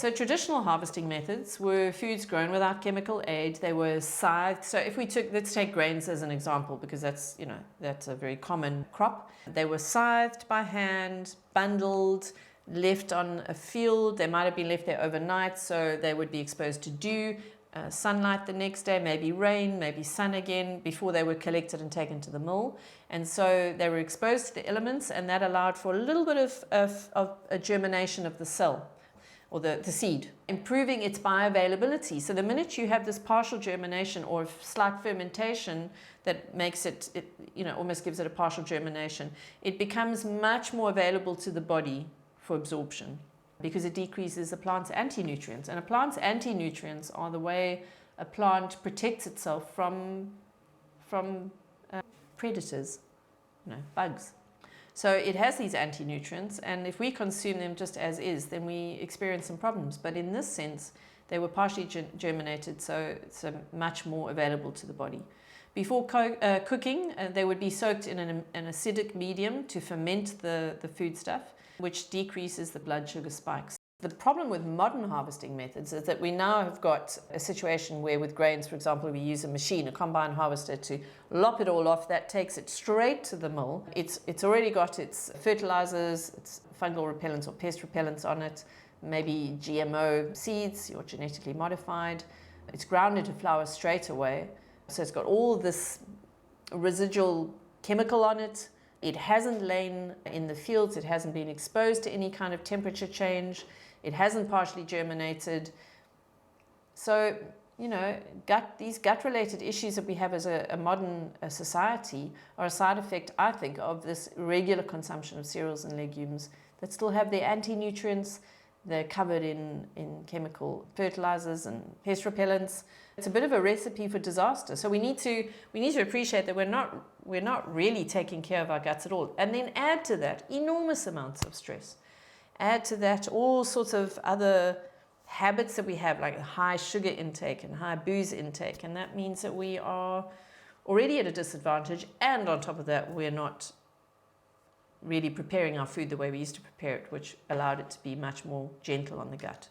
So traditional harvesting methods were foods grown without chemical aid. They were scythed. So if we took, let's take grains as an example, because that's, that's a very common crop. They were scythed by hand, bundled, left on a field. They might have been left there overnight, so they would be exposed to dew, sunlight the next day, maybe rain, maybe sun again, before they were collected and taken to the mill. And so they were exposed to the elements, and that allowed for a little bit of a germination of the cell, or the seed, improving its bioavailability. So the minute you have this partial germination or slight fermentation that makes it almost gives it a partial germination, it becomes much more available to the body for absorption, because it decreases a plant's anti-nutrients. And a plant's anti-nutrients are the way a plant protects itself from predators, bugs. So it has these anti-nutrients, and if we consume them just as is, then we experience some problems. But in this sense, they were partially germinated, so it's much more available to the body. Before cooking, they would be soaked in an acidic medium to ferment the foodstuff, which decreases the blood sugar spikes. The problem with modern harvesting methods is that we now have got a situation where with grains, for example, we use a machine, a combine harvester, to lop it all off. That takes it straight to the mill. It's already got its fertilizers, its fungal repellents or pest repellents on it, maybe GMO seeds or genetically modified. It's ground into flour straight away. So it's got all this residual chemical on it. It hasn't lain in the fields. It hasn't been exposed to any kind of temperature change. It hasn't partially germinated. So, these gut-related issues that we have as a modern society are a side effect, I think, of this regular consumption of cereals and legumes that still have their anti-nutrients. They're covered in chemical fertilizers and pest repellents. It's a bit of a recipe for disaster. So we need to appreciate that we're not really taking care of our guts at all. And then add to that enormous amounts of stress. Add to that all sorts of other habits that we have, like high sugar intake and high booze intake. And that means that we are already at a disadvantage. And on top of that, we're not really preparing our food the way we used to prepare it, which allowed it to be much more gentle on the gut.